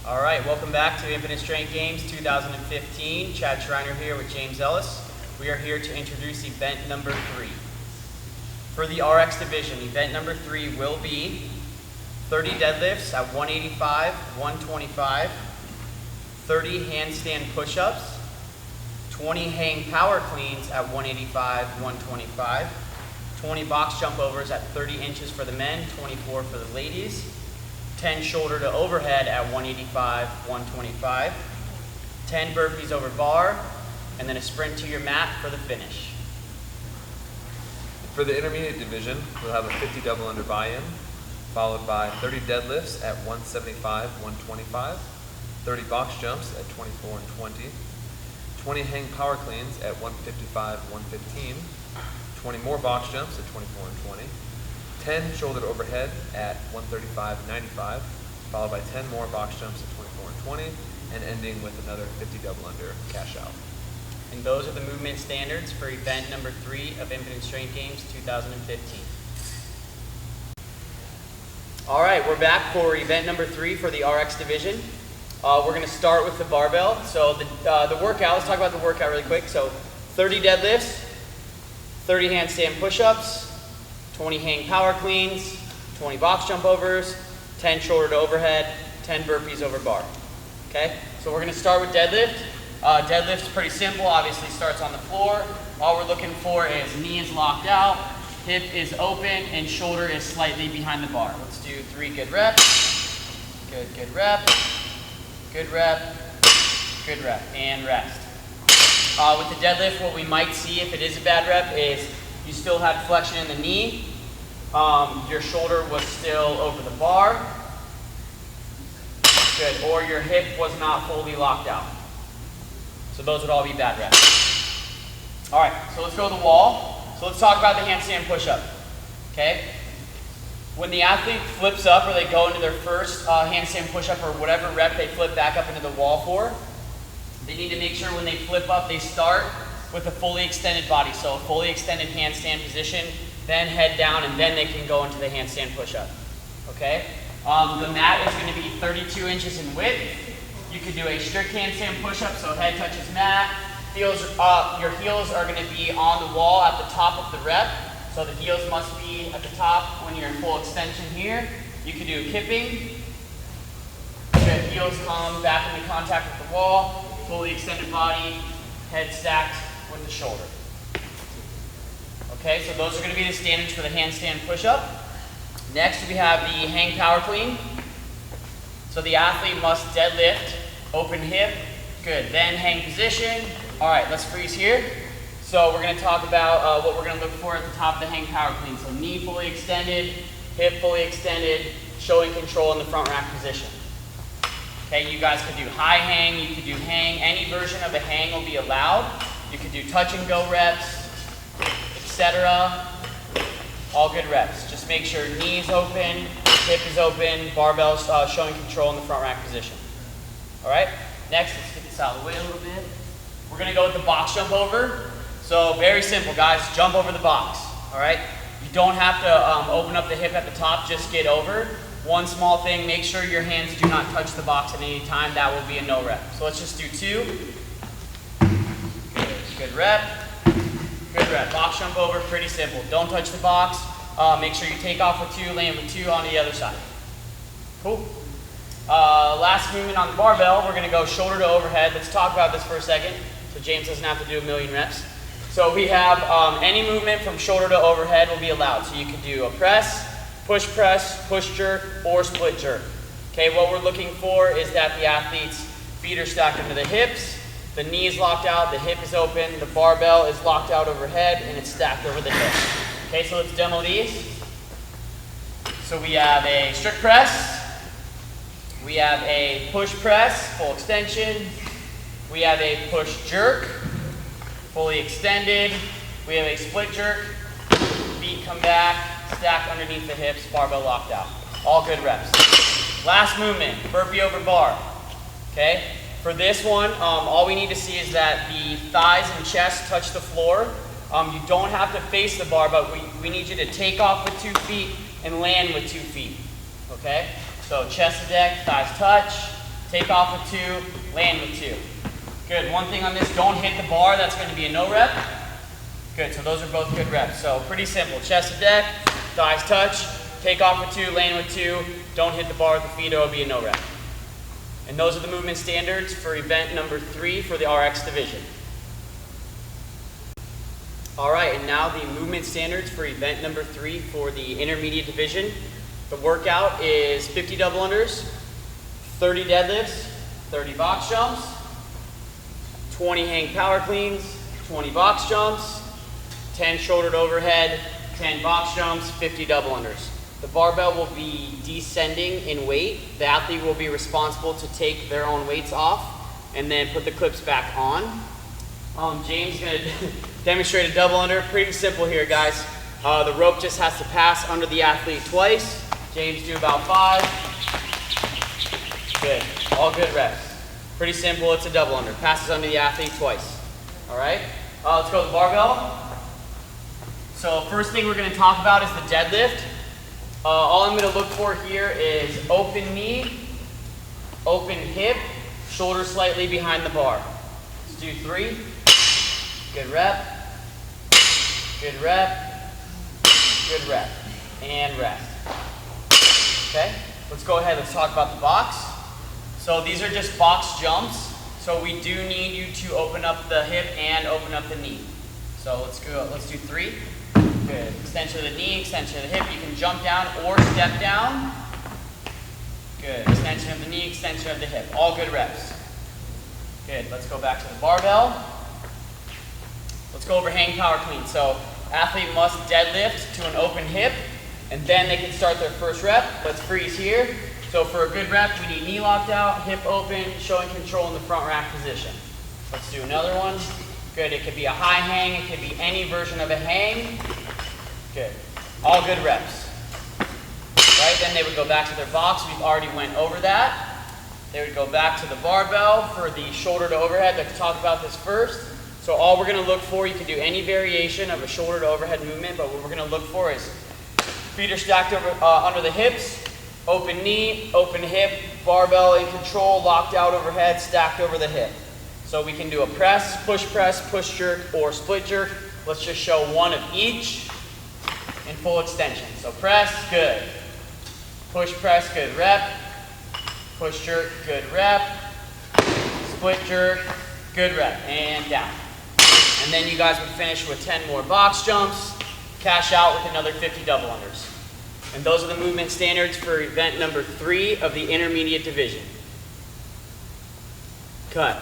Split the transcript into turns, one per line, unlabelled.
All right, welcome back to Infinite Strength Games 2015. Chad Schreiner here with James Ellis. We are here to introduce event number 3. For the RX division, event number 3 will be 30 deadlifts at 185, 125, 30 handstand push-ups, 20 hang power cleans at 185, 125, 20 box jump overs at 30 inches for the men, 24 for the ladies, 10 shoulder to overhead at 185, 125, 10 burpees over bar, and then a sprint to your mat for the finish.
For the intermediate division, we'll have a 50 double under buy-in, followed by 30 deadlifts at 175, 125, 30 box jumps at 24 and 20, 20 hang power cleans at 155, 115, 20 more box jumps at 24 and 20, 10 shoulder to overhead at 135, 95, followed by 10 more box jumps at 24 and 20, and ending with another 50 double under cash out.
And those are the movement standards for event number 3 of Infinite Strength Games 2015. All right, we're back for event number 3 for the RX division. We're going to start with the barbell. So the workout, let's talk about the workout really quick. So 30 deadlifts, 30 handstand push-ups, 20 hang power cleans, 20 box jump overs, 10 shoulder to overhead, 10 burpees over bar. Okay, so we're going to start with deadlift. Deadlift's pretty simple, obviously starts on the floor. All we're looking for is knee is locked out, hip is open, and shoulder is slightly behind the bar. Let's do 3 good reps. Good rep. Good rep. Good rep. And rest. With the deadlift, what we might see if it is a bad rep is you still had flexion in the knee. Your shoulder was still over the bar. Good. Or your hip was not fully locked out. So those would all be bad reps. All right, so let's go to the wall. So let's talk about the handstand push-up, okay? When the athlete flips up or they go into their first handstand push-up or whatever rep they flip back up into the wall for, they need to make sure when they flip up, they start with a fully extended body. So a fully extended handstand position, then head down, and then they can go into the handstand push-up, okay? The mat is gonna be 32 inches in width. You could do a strict handstand push-up, so head touches mat. Your heels are going to be on the wall at the top of the rep. So the heels must be at the top when you're in full extension here. You could do kipping. Good. Heels come back into contact with the wall. Fully extended body, head stacked with the shoulder. Okay, so those are going to be the standards for the handstand push-up. Next, we have the hang power clean. So the athlete must deadlift, open hip, good. Then hang position. All right, let's freeze here. So we're going to talk about what we're going to look for at the top of the hang power clean. So knee fully extended, hip fully extended, showing control in the front rack position. Okay, you guys could do high hang, you could do hang. Any version of a hang will be allowed. You could do touch and go reps, etc. All good reps. Just make sure knees open, hip is open, barbell's showing control in the front rack position. All right, next, let's get this out of the way a little bit. We're gonna go with the box jump over. So very simple, guys, jump over the box, all right? You don't have to open up the hip at the top, just get over. One small thing, make sure your hands do not touch the box at any time. That will be a no rep. So let's just do 2. Good rep. Good rep. Box jump over, pretty simple. Don't touch the box. Make sure you take off with 2, land with 2 on the other side. Cool. Last movement on the barbell, we're going to go shoulder to overhead. Let's talk about this for a second, so James doesn't have to do a million reps. So we have any movement from shoulder to overhead will be allowed. So you can do a press, push jerk, or split jerk. Okay, what we're looking for is that the athlete's feet are stacked under the hips, the knee is locked out, the hip is open, the barbell is locked out overhead, and it's stacked over the hip. Okay, so let's demo these. So we have a strict press. We have a push press, full extension. We have a push jerk, fully extended. We have a split jerk. Feet come back, stacked underneath the hips, barbell locked out. All good reps. Last movement, burpee over bar. Okay, for this one, all we need to see is that the thighs and chest touch the floor. You don't have to face the bar, but we need you to take off with 2 feet and land with 2 feet. Okay? So chest to deck, thighs touch, take off with 2, land with 2. Good, one thing on this, don't hit the bar, that's gonna be a no rep. Good, so those are both good reps. So pretty simple, chest to deck, thighs touch, take off with 2, land with 2, don't hit the bar with the feet, it'll be a no rep. And those are the movement standards for event number 3 for the RX division. All right, and now the movement standards for event number 3 for the intermediate division. The workout is 50 double unders, 30 deadlifts, 30 box jumps, 20 hang power cleans, 20 box jumps, 10 shouldered overhead, 10 box jumps, 50 double unders. The barbell will be descending in weight. The athlete will be responsible to take their own weights off and then put the clips back on. James is going to demonstrate a double under. Pretty simple here, guys. The rope just has to pass under the athlete twice. James, do about 5. Good. All good reps. Pretty simple. It's a double under. Passes under the athlete twice. All right. Let's go to the barbell. So first thing we're going to talk about is the deadlift. All I'm going to look for here is open knee, open hip, shoulder slightly behind the bar. Let's do 3. Good rep. Good rep. Good rep. And rest. Okay, let's go ahead. Let's talk about the box. So these are just box jumps. So we do need you to open up the hip and open up the knee. So let's go. Let's do 3. Good. Extension of the knee, extension of the hip. You can jump down or step down. Good. Extension of the knee, extension of the hip. All good reps. Good. Let's go back to the barbell. Let's go over hang power clean. So athlete must deadlift to an open hip, and then they can start their first rep. Let's freeze here. So for a good rep, we need knee locked out, hip open, showing control in the front rack position. Let's do another one. Good. It could be a high hang. It could be any version of a hang. Good. All good reps. Right, then they would go back to their box. We've already went over that. They would go back to the barbell for the shoulder to overhead. Let's talk about this first. So all we're going to look for, you can do any variation of a shoulder to overhead movement, but what we're going to look for is feet are stacked over, under the hips, open knee, open hip, barbell in control, locked out overhead, stacked over the hip. So we can do a press, push jerk, or split jerk. Let's just show one of each in full extension. So press, good. Push press, good rep. Push jerk, good rep. Split jerk, good rep. And down. And then you guys would finish with 10 more box jumps, cash out with another 50 double unders. And those are the movement standards for event number 3 of the intermediate division. Cut.